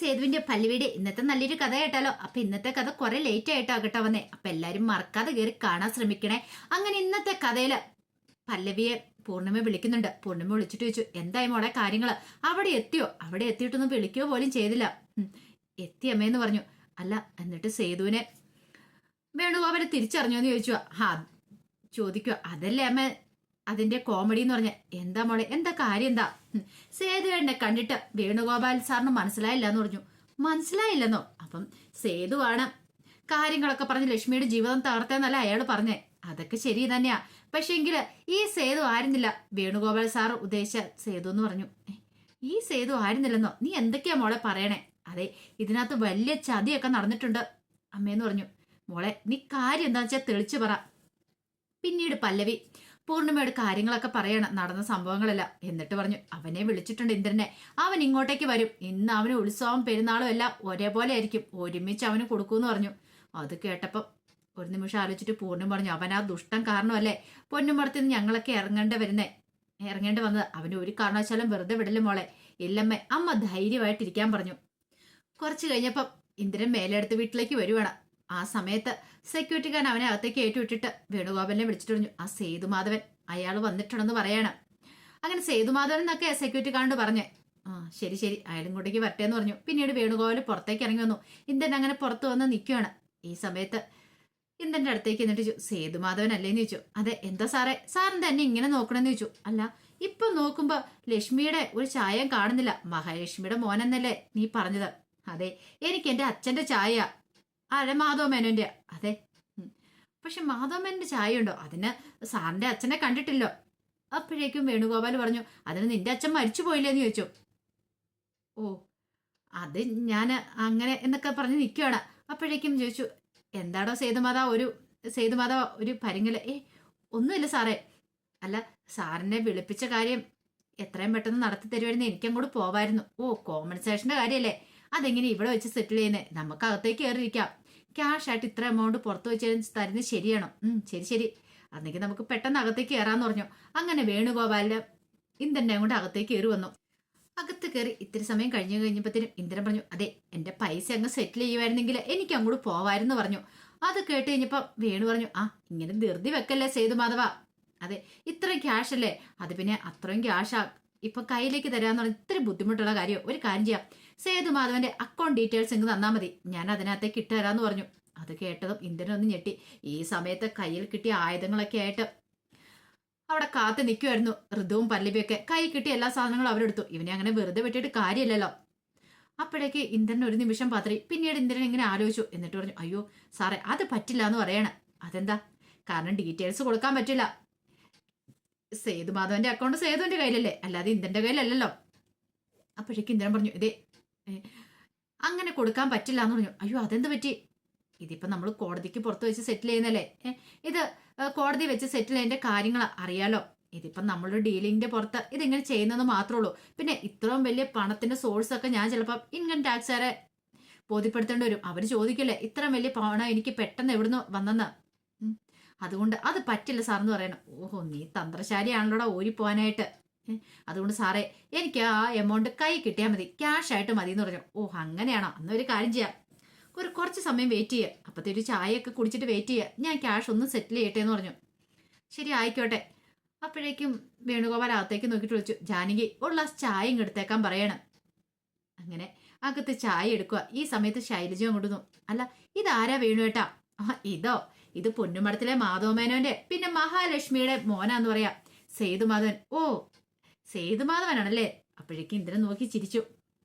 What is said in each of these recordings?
സേതുവിന്റെ പല്ലുവീട് ഇന്നത്തെ നല്ലൊരു കഥ കേട്ടാലോ. അപ്പൊ ഇന്നത്തെ കഥ കുറെ ലേറ്റ് ആയിട്ടോ കേട്ടോ വന്നേ. അപ്പൊ എല്ലാരും മറക്കാതെ കയറി കാണാൻ ശ്രമിക്കണേ. അങ്ങനെ ഇന്നത്തെ കഥയില് പല്ലവിയെ പൂർണ്ണിമ വിളിക്കുന്നുണ്ട്. പൂർണ്ണിമ വിളിച്ചിട്ട് ചോദിച്ചു, എന്തായി മോളെ കാര്യങ്ങള്? അവിടെ എത്തിയോ? അവിടെ എത്തിയിട്ടൊന്നും വിളിക്കുകയോ പോലും ചെയ്തില്ല. എത്തി അമ്മയെന്ന് പറഞ്ഞു. അല്ല എന്നിട്ട് സേതുവിനെ വേണുഗോപാലെ തിരിച്ചറിഞ്ഞോന്ന് ചോദിച്ചു. ചോദിക്കുക. അതല്ലേ അമ്മ അതിന്റെ കോമഡി എന്ന് പറഞ്ഞ. എന്താ മോളെ, എന്താ കാര്യം എന്താ? സേതുവേണ്ണെ കണ്ടിട്ട് വേണുഗോപാൽ സാറിന് മനസ്സിലായില്ല എന്ന് പറഞ്ഞു. മനസ്സിലായില്ലെന്നോ? അപ്പം സേതുവാണ് കാര്യങ്ങളൊക്കെ പറഞ്ഞ് ലക്ഷ്മിയുടെ ജീവിതം തകർത്തേന്നല്ല അയാൾ പറഞ്ഞേ. അതൊക്കെ ശരി തന്നെയാ. പക്ഷെ എങ്കില് ഈ സേതു ആയിരുന്നില്ല വേണുഗോപാൽ സാർ ഉദ്ദേശിച്ച സേതു എന്ന് പറഞ്ഞു. ഈ സേതു ആയിരുന്നില്ലെന്നോ? നീ എന്തൊക്കെയാ മോളെ പറയണേ? അതെ, ഇതിനകത്ത് വലിയ ചതിയൊക്കെ നടന്നിട്ടുണ്ട് അമ്മയെന്ന് പറഞ്ഞു. മോളെ നീ കാര്യം എന്താ വെച്ചാൽ തെളിച്ചു പറ. പിന്നീട് പല്ലവി പൂർണ്ണിമയുടെ കാര്യങ്ങളൊക്കെ പറയണം, നടന്ന സംഭവങ്ങളെല്ലാം. എന്നിട്ട് പറഞ്ഞു, അവനെ വിളിച്ചിട്ടുണ്ട് ഇന്ദ്രനെ. അവൻ ഇങ്ങോട്ടേക്ക് വരും. ഇന്ന് അവന് ഉത്സവം പെരുന്നാളും എല്ലാം ഒരേപോലെ ആയിരിക്കും. ഒരുമിച്ച് അവന് കൊടുക്കൂന്ന് പറഞ്ഞു. അത് കേട്ടപ്പം ഒരു നിമിഷം ആലോചിച്ചിട്ട് പൂർണ്ണിമ പറഞ്ഞു, അവൻ ആ ദുഷ്ടം കാരണമല്ലേ പൊന്നുമടത്തിൽ നിന്ന് ഞങ്ങളൊക്കെ ഇറങ്ങേണ്ടി വന്നത്. അവന് ഒരു കാരണവശാലും വെറുതെ വിടല് മോളെ. ഇല്ലമ്മേ, അമ്മ ധൈര്യമായിട്ടിരിക്കാൻ പറഞ്ഞു. കുറച്ച് കഴിഞ്ഞപ്പം ഇന്ദ്രൻ മേലെടുത്ത് വീട്ടിലേക്ക് വരുവാണ്. ആ സമയത്ത് സെക്യൂരിറ്റിക്കാരൻ അവനെ അകത്തേക്ക് ഏറ്റുവിട്ടിട്ട് വേണുഗോപാലിനെ വിളിച്ചിട്ട് പറഞ്ഞു, ആ സേതുമാധവൻ അയാൾ വന്നിട്ടുണ്ടെന്ന് പറയാണ്. അങ്ങനെ സേതുമാധവൻ എന്നൊക്കെ സെക്യൂരിറ്റിക്കാരനോട് പറഞ്ഞേ. ശരി ശരി, അയാളും കൂട്ടേക്ക് വരട്ടെ എന്ന് പറഞ്ഞു. പിന്നീട് വേണുഗോപാൽ പുറത്തേക്ക് ഇറങ്ങി വന്നു. ഇന്ദ്രൻ അങ്ങനെ പുറത്ത് വന്ന് നിൽക്കുകയാണ്. ഈ സമയത്ത് ഇന്ദ്രന്റെ അടുത്തേക്ക് എന്നിട്ട് സേതുമാധവൻ അല്ലേന്ന് ചോദിച്ചു. അതെ, എന്താ സാറേ, സാറിന്റെ എന്നെ ഇങ്ങനെ നോക്കണമെന്ന് ചോദിച്ചു. അല്ല, ഇപ്പൊ നോക്കുമ്പോ ലക്ഷ്മിയുടെ ഒരു ചായം കാണുന്നില്ല. മഹാലക്ഷ്മിയുടെ മോനെന്നല്ലേ നീ പറഞ്ഞത്? അതെ, എനിക്ക് എന്റെ അച്ഛന്റെ ചായ. മാധവ മേനോന്റെ. അതെ, പക്ഷെ മാധവ മേനന്റെ ചായ ഉണ്ടോ? അതിന് സാറിന്റെ അച്ഛനെ കണ്ടിട്ടില്ലോ. അപ്പോഴേക്കും വേണുഗോപാൽ പറഞ്ഞു, അതിന് നിന്റെ അച്ഛൻ മരിച്ചു പോയില്ലേന്ന് ചോദിച്ചു. ഓ, അത് ഞാൻ അങ്ങനെ എന്നൊക്കെ പറഞ്ഞ് നിൽക്കുകയാണ്. അപ്പോഴേക്കും ചോദിച്ചു, എന്താടോ സേതുമാധവ ഒരു പരിങ്ങല്? ഒന്നുമില്ല സാറേ. അല്ല, സാറിനെ വിളിപ്പിച്ച കാര്യം എത്രയും പെട്ടെന്ന് നടത്തി തരുമായിരുന്നു. എനിക്കങ്ങോട്ട് പോവായിരുന്നു. ഓ, കോമ്പൻസേഷന്റെ കാര്യമല്ലേ? അതെങ്ങനെ ഇവിടെ വെച്ച് സെറ്റിൽ ചെയ്യുന്നത്? നമുക്ക് അകത്തേക്ക് കയറിയിരിക്കാം. ക്യാഷ് ആയിട്ട് ഇത്ര എമൗണ്ട് പുറത്ത് വെച്ച് തരുന്നത് ശരിയാണോ? ശരി ശരി, അന്നെങ്കിൽ നമുക്ക് പെട്ടെന്ന് അകത്തേക്ക് കയറാന്ന് പറഞ്ഞു. അങ്ങനെ വേണുഗോപാലിന്റെ ഇന്ദ്രനെ കൊണ്ട് അകത്തേക്ക് കയറി വന്നു. അകത്ത് കയറി ഇത്തിരി സമയം കഴിഞ്ഞപ്പോഴത്തേനും ഇന്ദ്രൻ പറഞ്ഞു, അതെ, എന്റെ പൈസ അങ്ങ് സെറ്റിൽ ചെയ്യുമായിരുന്നെങ്കിൽ എനിക്ക് അങ്ങോട്ട് പോവായിരുന്നു പറഞ്ഞു. അത് കേട്ട് കഴിഞ്ഞപ്പോ വേണു പറഞ്ഞു, ഇങ്ങനെ ധൃതി വെക്കല്ലേ സേതുമാധവ. അതെ, ഇത്രയും ക്യാഷ് അല്ലേ? അത് പിന്നെ അത്രയും ക്യാഷാ ഇപ്പൊ കയ്യിലേക്ക് തരാന്ന് പറഞ്ഞ ഇത്തിരി ബുദ്ധിമുട്ടുള്ള കാര്യം. ഒരു കാര്യം ചെയ്യാം, സേതുമാധവന്റെ അക്കൗണ്ട് ഡീറ്റെയിൽസ് ഇങ്ങ് തന്നാൽ മതി, ഞാൻ അതിനകത്തേക്ക് ഇട്ട് തരാന്ന് പറഞ്ഞു. അത് കേട്ടതും ഇന്ദ്രനൊന്ന് ഞെട്ടി. ഈ സമയത്ത് കയ്യിൽ കിട്ടിയ ആയുധങ്ങളൊക്കെ ആയിട്ട് അവിടെ കാത്തു നിൽക്കുമായിരുന്നു ഋതുവും പല്ലവിയൊക്കെ. കൈ കിട്ടിയ എല്ലാ സാധനങ്ങളും അവരെടുത്തു. ഇവനെ അങ്ങനെ വെറുതെ വിട്ടിട്ട് കാര്യമില്ലല്ലോ. അപ്പോഴേക്ക് ഇന്ദ്രൻ ഒരു നിമിഷം പാത്രി. പിന്നീട് ഇന്ദ്രൻ ഇങ്ങനെ ആലോചിച്ചു. എന്നിട്ട് പറഞ്ഞു, അയ്യോ സാറേ, അത് പറ്റില്ല എന്ന് പറയണ. അതെന്താ? കാരണം ഡീറ്റെയിൽസ് കൊടുക്കാൻ പറ്റില്ല. സേതുമാധവന്റെ അക്കൗണ്ട് സേതുവിന്റെ കയ്യിലല്ലേ, അല്ലാതെ ഇന്ദ്രന്റെ കയ്യിലല്ലല്ലോ. അപ്പോഴേക്ക് ഇന്ദ്രൻ പറഞ്ഞു, ഇതേ അങ്ങനെ കൊടുക്കാൻ പറ്റില്ല എന്ന് പറഞ്ഞു. അയ്യോ, അതെന്ത് പറ്റി? ഇതിപ്പോ നമ്മൾ കോടതിക്ക് പുറത്ത് വെച്ച് സെറ്റിൽ ചെയ്യുന്നല്ലേ. ഇത് കോടതി വെച്ച് സെറ്റിൽ ചെയ്യേണ്ട കാര്യങ്ങൾ അറിയാലോ. ഇതിപ്പം നമ്മളൊരു ഡീലിങ്ങിന്റെ പുറത്ത് ഇതിങ്ങനെ ചെയ്യുന്നത് മാത്രമേ ഉള്ളൂ. പിന്നെ ഇത്രയും വലിയ പണത്തിന്റെ സോഴ്സ് ഒക്കെ ഞാൻ ചിലപ്പോൾ ഇൻകം ടാക്സുകാരെ ബോധ്യപ്പെടുത്തേണ്ടി വരും. അവര് ചോദിക്കില്ലേ ഇത്രയും വലിയ പണം എനിക്ക് പെട്ടെന്ന് എവിടുന്ന് വന്നെന്ന്. അതുകൊണ്ട് അത് പറ്റില്ല സാറെന്ന് പറയണം. ഓഹോ, നീ തന്ത്രശാലിയാണല്ലോടാ ഓരിപ്പോവാനായിട്ട്. അതുകൊണ്ട് സാറേ, എനിക്ക് ആ എമൗണ്ട് കൈ കിട്ടിയാൽ മതി, ക്യാഷ് ആയിട്ട് മതി എന്ന് പറഞ്ഞു. ഓഹ്, അങ്ങനെയാണോ? എന്നൊരു കാര്യം ചെയ്യാം, കുറച്ച് സമയം വെയിറ്റ് ചെയ്യുക. അപ്പത്തെ ഒരു ചായയൊക്കെ കുടിച്ചിട്ട് വെയിറ്റ് ചെയ്യുക, ഞാൻ ക്യാഷ് ഒന്ന് സെറ്റിൽ ചെയ്യട്ടെ എന്ന് പറഞ്ഞു. ശരി, ആയിക്കോട്ടെ. അപ്പോഴേക്കും വേണുഗോപാൽ അകത്തേക്ക് നോക്കിയിട്ട് വിളിച്ചു, ജാനകി ഒരു ഗ്ലാസ് ചായ ഇങ്ങ് എടുത്തേക്കാൻ പറയണം. അങ്ങനെ അകത്ത് ചായ എടുക്കുക. ഈ സമയത്ത് ശൈലജ കൊണ്ടുവന്നു. അല്ല, ഇതാരാ വേണുവേട്ടാ? ഇത് പൊന്നുമടത്തിലെ മാധവമേനോന്റെ പിന്നെ മഹാലക്ഷ്മിയുടെ മോനാന്ന് പറയാ, സേതുമാധവൻ. ഓ, സേതുമാധവനാണല്ലേ? അപ്പോഴേക്കും ഇന്ദ്രൻ നോക്കി ചിരിച്ചു.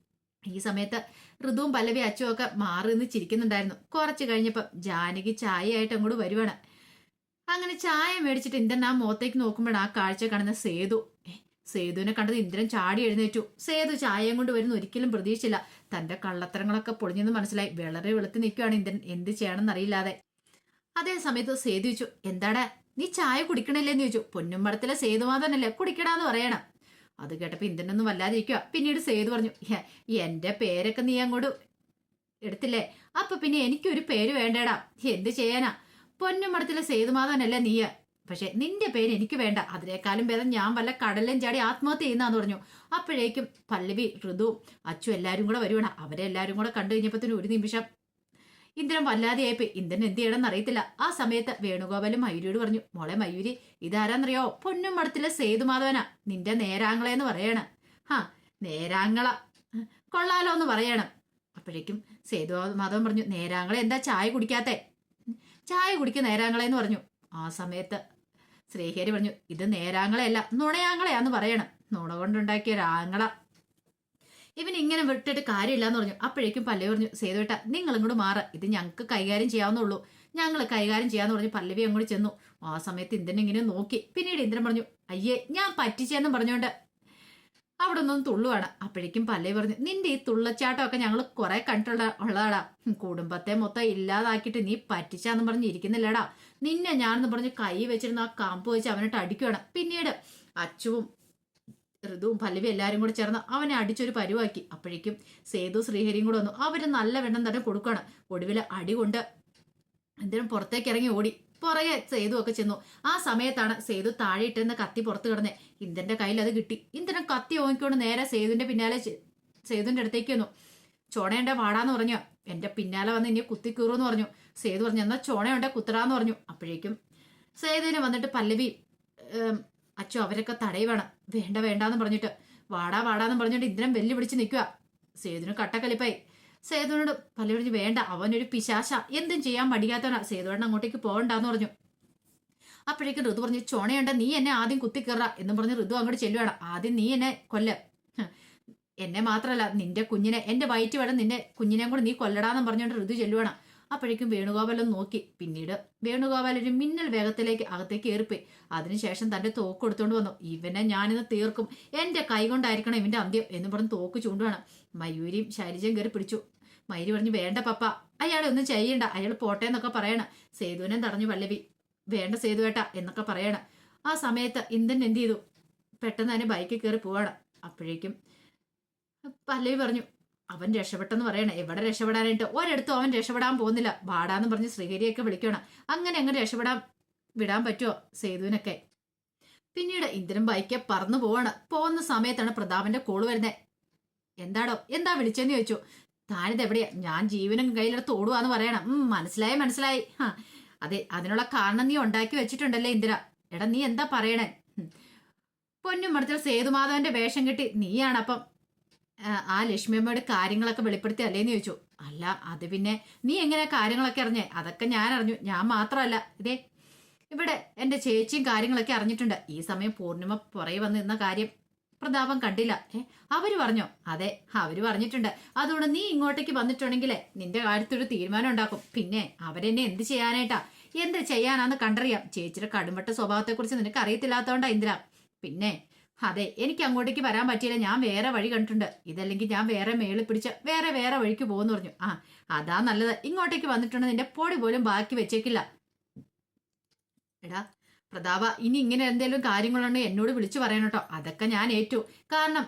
ഈ സമയത്ത് ഋതുവും പല്ലവി അച്ചും ഒക്കെ മാറി നിന്ന് ചിരിക്കുന്നുണ്ടായിരുന്നു. കുറച്ച് കഴിഞ്ഞപ്പം ജാനകി ചായയായിട്ട് അങ്ങോട്ട് വരുവാണ്. അങ്ങനെ ചായ മേടിച്ചിട്ട് ഇന്ദ്രൻ ആ മുഖത്തേക്ക് നോക്കുമ്പോഴാണ് ആ കാഴ്ച കാണുന്ന സേതുവിനെ കണ്ടത് ഇന്ദ്രൻ ചാടി എഴുന്നേറ്റു. സേതു ചായയും കൊണ്ട് വരുന്ന ഒരിക്കലും പ്രതീക്ഷിച്ചില്ല. തന്റെ കള്ളത്തരങ്ങളൊക്കെ പൊളിഞ്ഞെന്ന് മനസ്സിലായി. വളരെ വെളുത്ത് നിൽക്കുകയാണ് ഇന്ദ്രൻ, എന്ത് ചെയ്യണമെന്ന് അറിയില്ലാതെ. അതേ സമയത്ത് സേതു ചോദിച്ചു, എന്താടാ നീ ചായ കുടിക്കണില്ലേന്ന് ചോദിച്ചു. പൊന്നുമ്പടത്തിലെ സേതുമാധവനല്ലേ, കുടിക്കടാന്ന് പറയണം. അത് കേട്ടപ്പോ ഇന്ദ്രനൊന്നും വല്ലാതിരിക്കുക. പിന്നീട് സേതു പറഞ്ഞു, എന്റെ പേരൊക്കെ നീ അങ്ങോട്ട് എടുത്തില്ലേ, അപ്പൊ പിന്നെ എനിക്കൊരു പേര് വേണ്ടേടാ. എന്ത് ചെയ്യാനാ? പൊന്നുമടത്തിലെ സേതുമാധവനല്ലേ നീ. പക്ഷെ നിന്റെ പേര് എനിക്ക് വേണ്ട, അതിനേക്കാളും ഭേദം ഞാൻ വല്ല കടലിലും ചാടി ആത്മഹത്യ ചെയ്യുന്നാന്ന് പറഞ്ഞു. അപ്പോഴേക്കും പല്ലവി, ഋതുവും അച്ചു എല്ലാരും കൂടെ വരുവാണ്. അവരെ എല്ലാരും കൂടെ കണ്ടു കഴിഞ്ഞപ്പത്തിന് ഒരു നിമിഷം ഇന്ദ്രൻ വല്ലാതെയായിപ്പോയി. ഇന്ദ്രൻ എന്ത് ചെയ്യണമെന്ന് അറിയത്തില്ല. ആ സമയത്ത് വേണുഗോപാലും മയൂരിയോട് പറഞ്ഞു, മോളെ മയൂരി, ഇതാരാന്നറിയോ? പൊന്നും മടത്തിലെ സേതുമാധവനാ, നിന്റെ നേരാങ്ങളെന്ന് പറയണം. ഹാ, നേരാങ്ങള കൊള്ളാലോ എന്ന് പറയണം. അപ്പോഴേക്കും സേതുമാധവൻ പറഞ്ഞു, നേരാങ്ങളെ എന്താ ചായ കുടിക്കാത്തെ? ചായ കുടിക്കുക നേരാങ്ങളെന്ന് പറഞ്ഞു. ആ സമയത്ത് ശ്രീഹരി പറഞ്ഞു, ഇത് നേരാങ്ങളെയല്ല നുണയാങ്ങളെയാന്ന് പറയണം. നുണ കൊണ്ടുണ്ടാക്കിയ ഒരാങ്ങള, ഇവൻ ഇങ്ങനെ വിട്ടിട്ട് കാര്യമില്ലാന്ന് പറഞ്ഞു. അപ്പോഴേക്കും പല്ലവി പറഞ്ഞു, സേതുവേട്ട നിങ്ങൾ ഇങ്ങോട്ട് മാറ്, ഇത് ഞങ്ങൾക്ക് കൈകാര്യം ചെയ്യാവുന്നുള്ളൂ, ഞങ്ങൾ കൈകാര്യം ചെയ്യാന്ന് പറഞ്ഞു പല്ലവി അങ്ങോട്ട് ചെന്നു. ആ സമയത്ത് ഇന്ദ്രൻ ഇങ്ങനെ നോക്കി. പിന്നീട് ഇന്ദ്രൻ പറഞ്ഞു, അയ്യേ ഞാൻ പറ്റിച്ചെന്നും പറഞ്ഞുകൊണ്ട് അവിടെ ഒന്നും തുള്ളുവാണ്. അപ്പോഴേക്കും പല്ലവി പറഞ്ഞു, നിന്റെ ഈ തുള്ളച്ചാട്ടമൊക്കെ ഞങ്ങൾ കുറെ ഉള്ളതാടാ. കുടുംബത്തെ മൊത്തം ഇല്ലാതാക്കിയിട്ട് നീ പറ്റിച്ചാന്ന് പറഞ്ഞ് ഇരിക്കുന്നില്ലടാ. നിന്നെ ഞാനെന്ന് പറഞ്ഞ് കൈ വെച്ചിരുന്ന ആ കാമ്പ് വെച്ച് അവനിട്ട് അടിക്കുവാണ്. പിന്നീട് അച്ചുവും ഋതുവും പല്ലവി എല്ലാരും കൂടെ ചേർന്ന് അവനെ അടിച്ചൊരു പരുവാക്കി. അപ്പോഴേക്കും സേതു ശ്രീഹരിയും കൂടെ വന്നു. അവര് നല്ല വെണ്ണം തന്നെ കൊടുക്കുകയാണ്. ഒടുവില് അടി കൊണ്ട് എന്തിനും പുറത്തേക്ക് ഇറങ്ങി ഓടി. പുറകെ സേതു ഒക്കെ ചെന്നു. ആ സമയത്താണ് സേതു താഴെ ഇട്ടിരുന്ന കത്തി പുറത്ത് കിടന്നേ. ഇന്ദ്രന്റെ കയ്യിൽ അത് കിട്ടി. ഇന്ദ്രൻ കത്തി ഓങ്ങിക്കൊണ്ട് നേരെ സേതുവിന്റെ പിന്നാലെ സേതുവിന്റെ അടുത്തേക്ക് വന്നു. ചോണയുണ്ടെ വാടാന്ന് പറഞ്ഞു. എന്റെ പിന്നാലെ വന്ന് ഇനി കുത്തിക്കീറൂന്ന് പറഞ്ഞു. സേതു പറഞ്ഞു, എന്നാ ചോണയുണ്ടെ കുത്തറാന്ന് പറഞ്ഞു. അപ്പോഴേക്കും സേതുവിന് വന്നിട്ട് പല്ലവി അച്ചു അവരൊക്കെ തടയുവാണ്. വേണ്ട വേണ്ടാന്ന് പറഞ്ഞിട്ട് വാടാന്ന് പറഞ്ഞിട്ട് ഇന്ദ്രൻ വെല്ലു പിടിച്ച് നിൽക്കുക. സേതുവിന് കട്ടക്കലിപ്പായി. സേതുവിനോട് പല്ലവി പറഞ്ഞു, വേണ്ട, അവനൊരു പിശാശ, എന്തും ചെയ്യാൻ മടിയാത്തവനാ, സേതുവേട്ടൻ അങ്ങോട്ടേക്ക് പോകണ്ടാന്ന് പറഞ്ഞു. അപ്പോഴേക്കും ഋതു പറഞ്ഞു, ചോണയുണ്ട നീ എന്നെ ആദ്യം കുത്തിക്കയറ എന്നും പറഞ്ഞ് ഋതു അങ്ങോട്ട് ചെല്ലുവാണ്. ആദ്യം നീ എന്നെ കൊല്ല, എന്നെ മാത്രമല്ല നിന്റെ കുഞ്ഞിനെ, എന്റെ വയറ്റ് വേണം നിന്റെ കുഞ്ഞിനെയും കൂടെ നീ കൊല്ലടാന്നും പറഞ്ഞുകൊണ്ട് ഋതു ചെല്ലുവാണ്. അപ്പോഴേക്കും വേണുഗോപാലം നോക്കി. പിന്നീട് വേണുഗോപാൽ ഒരു മിന്നൽ വേഗത്തിലേക്ക് അകത്തേക്ക് ഏറിപ്പോയി. അതിനുശേഷം തന്റെ തോക്ക് എടുത്തുകൊണ്ട് വന്നു. ഇവനെ ഞാനിന്ന് തീർക്കും, എന്റെ കൈ കൊണ്ടായിരിക്കണം ഇവന്റെ അന്ത്യം എന്ന് പറഞ്ഞ് തോക്ക് ചൂണ്ടുവാണ്. മയൂരിയും ശൈലജയും കയറി പിടിച്ചു. മയൂരി പറഞ്ഞു, വേണ്ട പപ്പ, അയാളെ ഒന്നും ചെയ്യണ്ട, അയാൾ പോട്ടെ എന്നൊക്കെ പറയണം. സേതുവിനെ തടഞ്ഞു പല്ലവി. വേണ്ട സേതുവേട്ട എന്നൊക്കെ പറയണം. ആ സമയത്ത് ഇന്ദ്രൻ എന്ത് ചെയ്തു, പെട്ടെന്ന് തന്നെ ബൈക്കിൽ കയറി പോവാണ്. അപ്പോഴേക്കും പല്ലവി പറഞ്ഞു, അവൻ രക്ഷപ്പെട്ടെന്ന് പറയണേ. എവിടെ രക്ഷപ്പെടാനായിട്ട്, ഒരിടത്തും അവൻ രക്ഷപ്പെടാൻ പോകുന്നില്ല, വാടാന്ന് പറഞ്ഞ് ശ്രീഹരിയൊക്കെ വിളിക്കണം. അങ്ങനെ രക്ഷപ്പെടാൻ വിടാൻ പറ്റുമോ സേതുവിനൊക്കെ? പിന്നീട് ഇന്ദ്രൻ ബൈക്കെ പറന്നു പോവാണ്. പോകുന്ന സമയത്താണ് പ്രതാപന്റെ കോള് വരുന്നത്. എന്താ വിളിച്ചെന്ന് ചോദിച്ചു. താനിത് എവിടെയാ? ഞാൻ ജീവനും കയ്യിലെടുത്ത് ഓടുവാന്ന് പറയണം. മനസ്സിലായി. അതെ, അതിനുള്ള കാരണം നീ ഉണ്ടാക്കി വെച്ചിട്ടുണ്ടല്ലേ ഇന്ദ്ര. എടാ നീ എന്താ പറയണേ? പൊന്നും മടത്തിൽ സേതുമാധവന്റെ വേഷം കെട്ടി നീയാണ് അപ്പം ആ ലക്ഷ്മിയമ്മയോട് കാര്യങ്ങളൊക്കെ വെളിപ്പെടുത്തി അല്ലേന്ന് ചോദിച്ചു. അല്ല, അത് പിന്നെ നീ എങ്ങനെയാ കാര്യങ്ങളൊക്കെ അറിഞ്ഞേ? അതൊക്കെ ഞാൻ അറിഞ്ഞു. ഞാൻ മാത്രമല്ല, ഇതേ ഇവിടെ എന്റെ ചേച്ചിയും കാര്യങ്ങളൊക്കെ അറിഞ്ഞിട്ടുണ്ട്. ഈ സമയം പൂർണിമ പുറകെ വന്ന് നിന്ന കാര്യം പ്രതാപം കണ്ടില്ല. അവര് പറഞ്ഞോ? അതെ, അവര് പറഞ്ഞിട്ടുണ്ട്. അതുകൊണ്ട് നീ ഇങ്ങോട്ടേക്ക് വന്നിട്ടുണ്ടെങ്കിലേ നിന്റെ കാര്യത്തൊരു തീരുമാനം ഉണ്ടാക്കും. പിന്നെ അവരെന്നെ എന്ത് ചെയ്യാനായിട്ടാ, എന്ത് ചെയ്യാനാന്ന് കണ്ടറിയാം. ചേച്ചിയുടെ കടുംപെട്ട സ്വഭാവത്തെക്കുറിച്ച് നിനക്ക് അറിയത്തില്ലാത്തോണ്ടാ ഇന്ദ്ര. പിന്നെ അതെ, എനിക്ക് അങ്ങോട്ടേക്ക് വരാൻ പറ്റിയില്ല, ഞാൻ വേറെ വഴി കണ്ടിട്ടുണ്ട്. ഇതല്ലെങ്കിൽ ഞാൻ വേറെ മേളിൽ പിടിച്ച് വേറെ വഴിക്ക് പോകുന്നു പറഞ്ഞു. അതാ നല്ലത്. ഇങ്ങോട്ടേക്ക് വന്നിട്ടുണ്ട് നിന്റെ പൊടി പോലും ബാക്കി വെച്ചേക്കില്ല. എടാ പ്രതാപ, ഇനി ഇങ്ങനെ എന്തെങ്കിലും കാര്യങ്ങളുണ്ടെങ്കിൽ എന്നോട് വിളിച്ചു പറയണം കേട്ടോ. അതൊക്കെ ഞാൻ ഏറ്റു. കാരണം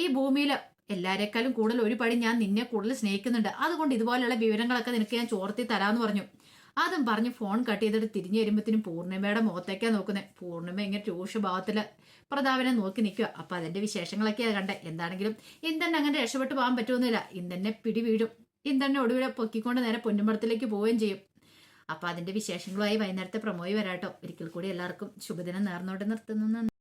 ഈ ഭൂമിയിൽ എല്ലാരേക്കാളും കൂടുതൽ ഒരു പടി ഞാൻ നിന്നെ കൂടുതൽ സ്നേഹിക്കുന്നുണ്ട്. അതുകൊണ്ട് ഇതുപോലെയുള്ള വിവരങ്ങളൊക്കെ നിനക്ക് ഞാൻ ചോർത്തി തരാമെന്ന് പറഞ്ഞു. അതും പറഞ്ഞ് ഫോൺ കട്ട് ചെയ്തിട്ട് തിരിഞ്ഞു വരുമ്പത്തിനും പൂർണിമയുടെ മുഖത്തേക്കാ നോക്കുന്നത്. പൂർണിമ ഇങ്ങനെ രൂക്ഷഭാവത്തില് പ്രതാപനെ നോക്കി നിൽക്കുക. അപ്പൊ അതിന്റെ വിശേഷങ്ങളൊക്കെയാണ് കണ്ടേ. എന്താണെങ്കിലും ഇന്ദ്രൻ അങ്ങനെ രക്ഷപ്പെട്ടു പോകാൻ പറ്റുമെന്നില്ല. ഇന്ദ്രനെ പിടി വീഴും. ഇന്ദ്രനെ ഒടുവിലെ പൊക്കിക്കൊണ്ട് നേരെ പൊന്നുമടത്തിലേക്ക് പോവുകയും ചെയ്യും. അപ്പൊ അതിന്റെ വിശേഷങ്ങളുമായി വൈകുന്നേരത്തെ പ്രമോയി വരാട്ടോ. ഒരിക്കൽ കൂടി എല്ലാവർക്കും ശുഭദിനം നേർന്നോട്ട് നിർത്തുന്നു.